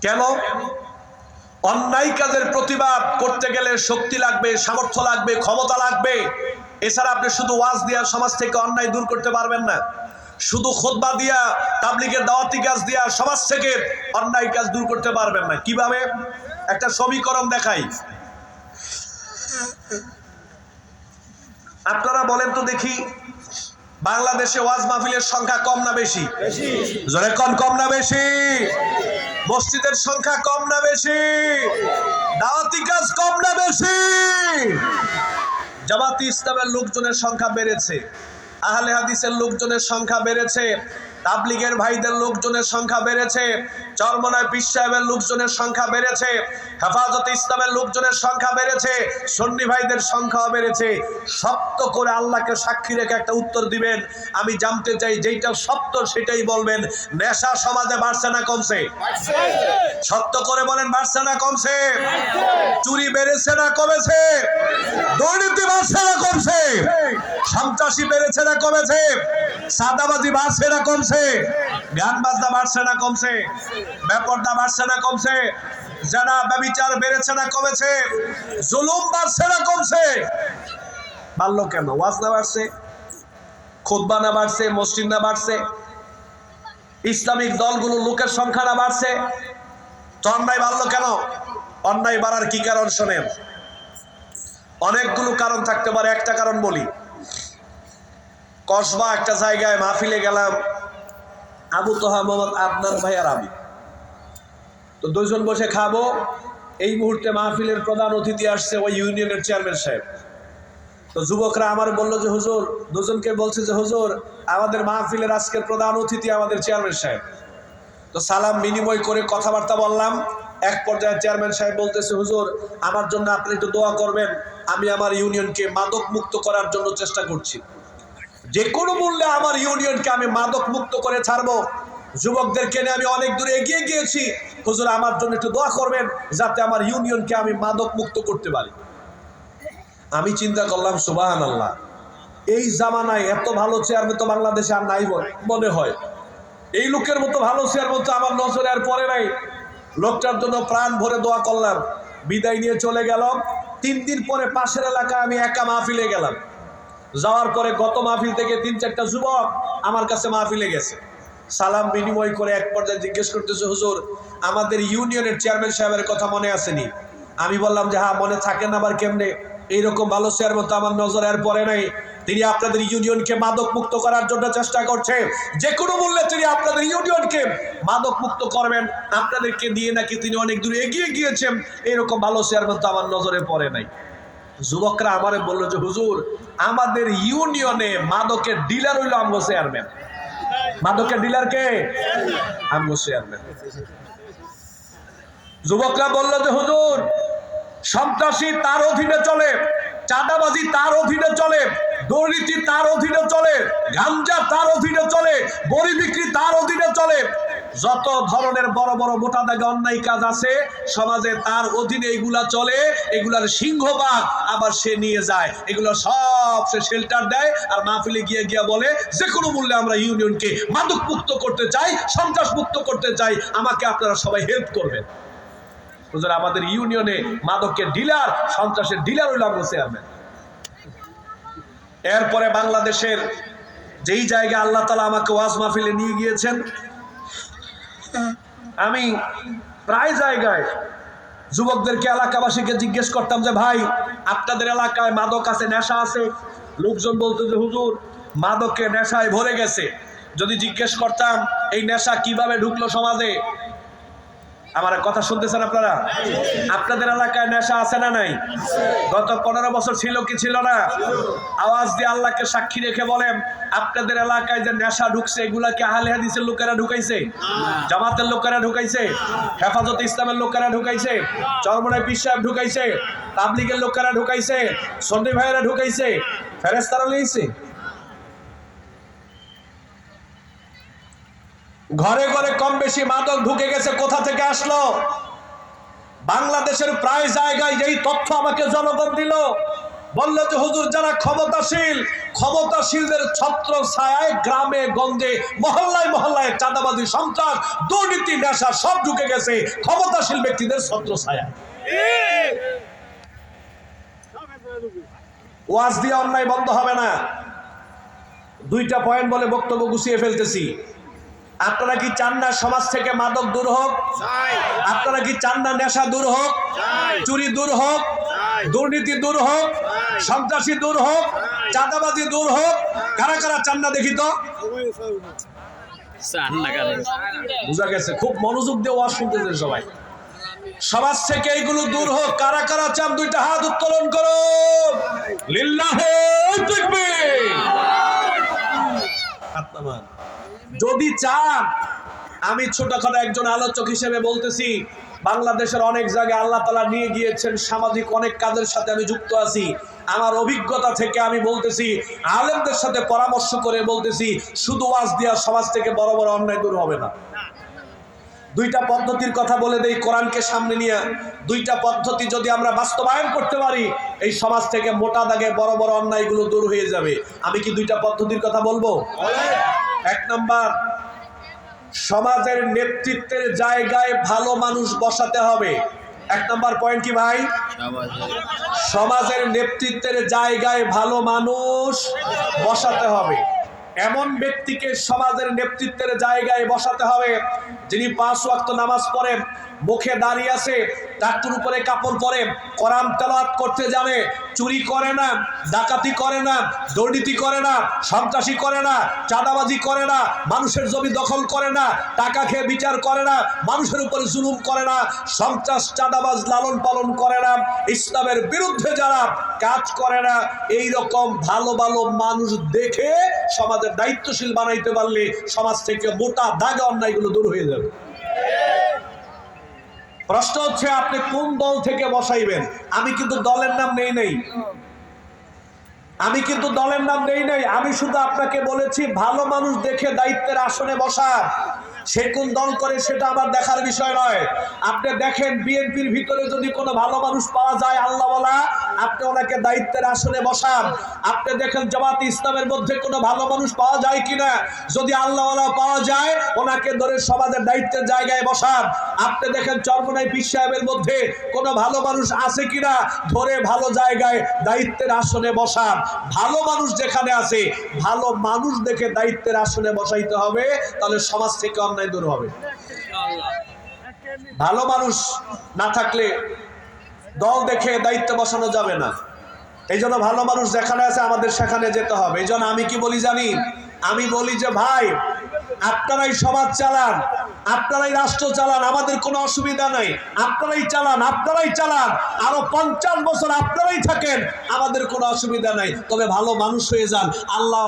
কেন? অন্যায় কাজের প্রতিবাদ করতে গেলে শক্তি লাগবে, সামর্থ্য লাগবে, ক্ষমতা লাগবে। এছাড়া আপনি শুধু ওয়াজ দিয়া সমাজ থেকে অন্যায় দূর করতে পারবেন না। শুধু খুতবা দিয়া, তাবলীগের দাওয়াতি কাজ দিয়া সমাজ থেকে অন্যায় কাজ দূর করতে পারবেন না। কিভাবে? একটা সমীকরণ দেখাই। আপনারা বলেন তো দেখি, বাংলাদেশে ওয়াজ মাহফিলের সংখ্যা কম না বেশি? জোরে কোন, কম না বেশি? মসজিদের সংখ্যা কম না বেশি? দাওয়াতি কাজ কম না বেশি? জামাতে ইসলামের লোকজনের সংখ্যা বেড়েছে, আহলে হাদিসের লোকজনের সংখ্যা বেড়েছে, তাবলীগের ভাইদের লোকজনের সংখ্যা বেড়েছে, চরমনায় পীর সাহেবের লোকজনের সংখ্যা বেড়েছে, হেফাজতে ইসলামের লোকজনের সংখ্যা বেড়েছে, সুন্নি ভাইদের সংখ্যাও বেড়েছে। সত্য করে আল্লাহকে সাক্ষী রেখে একটা উত্তর দিবেন। আমি জানতে চাই, যেইটা সত্য সেটাই বলবেন। নেশা সমাজে বাড়ছে না কমছে? সত্য করে বলেন, বাড়ছে না কমছে? চুরি বেড়েছে না কমেছে? দুর্নীতি বাড়ছে না কমছে? সন্ত্রাসী বেড়েছে না কমেছে? সাদাবাজি বাড়ছে না কমছে? গান বাজনা বাড়ছে না কমছে? বেপরদা বাড়ছে না কমছে? জানা ব্যভিচার বেড়েছে না কমেছে? জুলুম বাড়ছে না কমছে? বাড়লো কেন? ওয়াজ না বাড়ছে, খুতবা না বাড়ছে, মসজিদ না বাড়ছে, ইসলামিক দলগুলোর লোকের সংখ্যা না বাড়ছে, তো অন্যায় বাড়লো কেন? অন্যায় বাড়ার কি কারণ শোনেন। অনেকগুলো কারণ থাকতে পারে, একটা কারণ বলি। কসবা একটা জায়গায় মাহফিলে গেলাম, আবু তোহা মোহাম্মদ আদনান ভাই আর আমি, তো দুইজন বসে খাবো। এই মুহূর্তে মাহফিলের প্রধান অতিথি আসছে ওই ইউনিয়নের চেয়ারম্যান সাহেব। তো যুবকরা আমার বললো যে হুজুর, দুজনকে বলছে যে হুজুর, আমাদের মাহফিলের আজকের প্রধান অতিথি আমাদের চেয়ারম্যান সাহেব। তো সালাম বিনিময় করে কথাবার্তা বললাম। এক পর্যায়ে চেয়ারম্যান সাহেব বলতেছে, হুজুর আমার জন্য আপনি একটু দোয়া করবেন, আমি আমার ইউনিয়নকে মাদক মুক্ত করার জন্য চেষ্টা করছি। যে কোনো মূল্যে আমার ইউনিয়নকে আমি মাদক মুক্ত করে ছাড়বো। যুবকদেরকে নিয়ে আমি অনেক দূরে এগিয়ে গিয়েছি, হুজুর আমার জন্য একটু দোয়া করবেন যাতে আমার ইউনিয়নকে আমি মাদক মুক্ত করতে পারি। আমি চিন্তা করলাম, সুবহানাল্লাহ, এই জামানায় এত ভালো চেয়ারম্যান তো বাংলাদেশে আর নাই মনে হয়। এই লোকের মতো ভালো চেয়ারম্যান তো আমার নজরে আর পড়ে নাই। লোকটার জন্য প্রাণ ভরে দোয়া করলাম, বিদায় নিয়ে চলে গেলাম। 3 দিন পরে পাশের এলাকায় আমি একা মাহফিলে গেলাম। যাওয়ার পরে গত মাহফিল থেকে 3-4টা যুবক আমার কাছে মাহফিলে গেছে। সালাম বিনিময় করে এক পর্যায়ে জিজ্ঞেস করতেছে, হুজুর আমাদের ইউনিয়নের চেয়ারম্যান সাহেবের কথা মনে আসেনি? আমি বললাম যে হ্যাঁ মনে থাকে না, আবার কেমনে? এইরকম ভালো চেয়ারম্যান তো আমার নজরে আর পড়ে নাই। তিনি আপনাদের ইউনিয়নকে মাদক মুক্ত করার জন্য চেষ্টা করছে, যে কোনো মূল্যে তিনি আপনাদের ইউনিয়নকে মাদক মুক্ত করবেন। আপনাদেরকে দিয়ে নাকি তিনি অনেক দূর এগিয়ে গিয়েছেন, এইরকম ভালো চেয়ারম্যান তো আমার নজরে পড়ে নাই। যুবকরা আমারে বললো যে হুজুর আমাদের ইউনিয়নে মাদকের ডিলার হইল আমগো চেয়ারম্যান। মাদকের ডিলার কে? আমগো চেয়ারম্যান। যুবকরা বললো যে হুজুর সন্ত্রাসী তার অধীনে চলে, চাঁদাবাজি তার অধীনে চলে, দুর্নীতি তার অধীনে চলে, গাঞ্জা তার অধীনে চলে, বড়ি বিক্রি তার অধীনে চলে, যত ধরনের বড় বড় মোটা দাগে অন্যায় কাজ আছে সমাজে তার অধীনে এগুলা চলে। এগুলার সিংহভাগ আবার সে নিয়ে যায়, এগুলো সব সে শেল্টার দেয়। আর মাহফিলে গিয়ে গিয়ে বলে যে কোনো মূল্যে আমরা ইউনিয়নকে মাদক মুক্ত করতে চাই, সন্ত্রাস মুক্ত করতে চাই, আমাকে আপনারা সবাই হেল্প করবেন। হুজুর আমাদের ইউনিয়নে মাদকের ডিলার, সন্ত্রাসের ডিলার হইল আমগো চেয়ারম্যান। এরপরে বাংলাদেশের যেই জায়গায় আল্লাহ তাআলা আমাকে ওয়াজ মাহফিলে নিয়ে গিয়েছেন, আমি প্রায় জায়গায় যুবকদেরকে, এলাকাবাসীকে জিজ্ঞেস করতাম যে ভাই আপনাদের এলাকায় মাদক আছে, নেশা আছে? লোকজন বলতো যে হুজুর মাদকে নেশায় ভরে গেছে। যদি জিজ্ঞেস করতাম এই নেশা কিভাবে ঢুকলো সমাজে, আমার কথা শুনতেছেন আপনারা? আপনাদের এলাকায় নেশা আছে না নাই? গত 15 বছর ছিল কি ছিল না? আওয়াজ দিয়ে আল্লাহকে সাক্ষী রেখে বলেন, আপনাদের এলাকায় যে নেশা ঢুকছে এগুলা কি আহলে হাদিসের লোকেরা ঢুকাইছে? জামাতের লোকেরা ঢুকাইছে? হেফাজতে ইসলামের লোকেরা ঢুকাইছে? চরমনায় পীর সাহেব ঢুকাইছে? তাবলীগের লোকেরা ঢুকাইছে? সুন্নি ভাইয়েরা ঢুকাইছে? ফেরেশতারা নিয়েছে? ঘরে ঘরে কম বেশি মাদক ঢুকে গেছে। কোথা থেকে আসলো? বাংলাদেশের প্রায় জায়গায় যেই তথ্য আমাকে জনগণ দিল, বলল যে হুজুর যারা ক্ষমতাশীলদের ছত্র ছায়ায় গ্রামে গঞ্জে মহল্লায় মহল্লায় চাঁদাবাজি সন্ত্রাস দুর্নীতি নেশা সব ঢুকে গেছে ক্ষমতাশীল ব্যক্তিদের ছত্র ছায়ায়। ওয়াজ দিয়ে অন্যায় বন্ধ হবে না। দুইটা পয়েন্ট বলে বক্তব্য গুছিয়ে ফেলতেছি। আপনারা কি চান না সমাজ থেকে মাদক দূর হোক? আপনারা কি চান না নেশা দূর হোক, চুরি দূর হোক, দুর্নীতি দূর হোক, সন্ত্রাসী দূর হোক, চাঁদাবাজি দূর হোক? কারা কারা চান না দেখি তো? বুঝা গেছে, খুব মনোযোগ দিয়ে ওয়াজ শুনতেছেন সবাই। সমাজ থেকে এইগুলো দূর হোক, কারা কারা চান দুইটা হাত উত্তোলন করো। লিল্লাহে তাকবীর। যদি চান, আমি ছোটখাটো একজন আলোচক হিসেবে বলতেছি, বাংলাদেশের অনেক জায়গায় আল্লাহ তাআলা নিয়ে গিয়েছেন, সামাজিক অনেক কাজের সাথে আমি যুক্ত আছি। আমার অভিজ্ঞতা থেকে আমি বলতেছি, আলেমদের সাথে পরামর্শ করে বলতেছি, শুধু ওয়াজ দিয়া সমাজ থেকে বড় বড় অন্যায় দূর হবে না। দুইটা পদ্ধতির কথা বলে দেই কোরআনকে সামনে নিয়ে। দুইটা পদ্ধতি যদি আমরা বাস্তবায়ন করতে পারি, এই সমাজ থেকে মোটা দাগে বড় বড় অন্যায়গুলো দূর হয়ে যাবে। আমি কি দুইটা পদ্ধতির কথা বলবো? এক নাম্বার, সমাজের নেতৃত্বের জায়গায় ভালো মানুষ বসাতে হবে। এক নাম্বার পয়েন্ট কি ভাই? সমাজের নেতৃত্বের জায়গায় ভালো মানুষ বসাতে হবে। এমন ব্যক্তিকে সমাজের নেতৃত্বের জায়গায় বসাতে হবে যিনি 5 ওয়াক্ত নামাজ পড়েন, মুখে দাড়ি আছে, টাকটুর উপরে কাপড় পরে, কোরআন তেলাওয়াত করতে জানে, চুরি করে না, ডাকাতি করে না, দুর্নীতি করে না, সন্ত্রাসী করে না, চাঁদাবাজি করে না, মানুষের জমি দখল করে না, টাকা খেয়ে বিচার করে না, মানুষের উপরে জুলুম করে না, সন্ত্রাস চাঁদাবাজ লালন পালন করে না, ইসলামের বিরুদ্ধে যারা কাজ করে না, এই রকম ভালো ভালো মানুষ দেখে সমাজের দায়িত্বশীল বানাইতে পারলে সমাজ থেকে মোটা দাগে অন্যায়গুলো দূর হয়ে যাবে। প্রশ্ন হচ্ছে আপনি কোন দল থেকে বসাইবেন? আমি কিন্তু দলের নাম নেই নাই, আমি শুধু আপনাকে বলেছি ভালো মানুষ দেখে দায়িত্বের আসনে বসার। সে কোন দল করে সেটা আবার দেখার বিষয় নয়। আপনি দেখেন বিএনপির ভিতরে যদি কোনো ভালো মানুষ পাওয়া যায় আল্লাহওয়ালা, আপনি ওনাকে দায়িত্বের আসনে বসান। আপনি দেখেন জামাতে ইসলামের মধ্যে কোনো ভালো মানুষ পাওয়া যায় কিনা, যদি আল্লাহওয়ালা পাওয়া যায় ওনাকে ধরে সমাজের দায়িত্বের জায়গায় বসান। আপনি দেখেন চরমনাই পীর সাহেবের মধ্যে কোনো ভালো মানুষ আছে কিনা, ধরে ভালো জায়গায় দায়িত্বের আসনে বসান। ভালো মানুষ যেখানে আছে, ভালো মানুষ দেখে দায়িত্বের আসনে বসাইতে হবে, তাহলে সমাজ থেকে অন্যায় দূর হবে। ভালো মানুষ না থাকলে দল দেখে দায়িত্ব বসানো যাবে না। এই জন্য ভালো মানুষ যেখানে আছে আমাদের সেখানে যেতে হবে। এই জন্য আমি কি বলি জানি? আমি বলি যে ভাই, আপনারাই সমাজ চালান, আপনারাই রাষ্ট্র চালান, আমাদের কোনো অসুবিধা নাই। আপনারাই চালান, আরো 50 বছর আপনারাই থাকেন, আমাদের কোনো অসুবিধা নাই। তবে ভালো মানুষ হয়ে যান। আল্লাহ